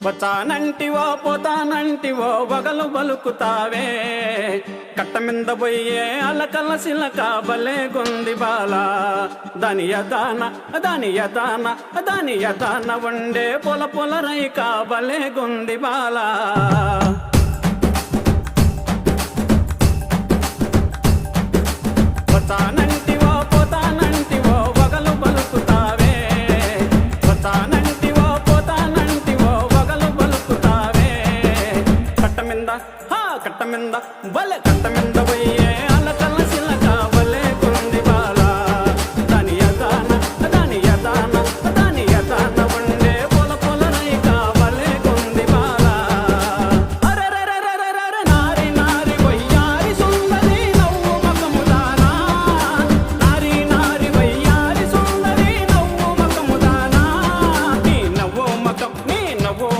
వచ్చానంటివో పోతానంటివో వగలు బలుకుతావే కట్ట మింద పోయే అలకల సిలక బలే గుంది బాల దాని యదాన ఉండే పొల పొల రైక బలే గుంది బాల వచ్చానంటివో పోతానంటివో వగలు బలుకుతావే వచ్చానంటివో కట్ట మింద బలే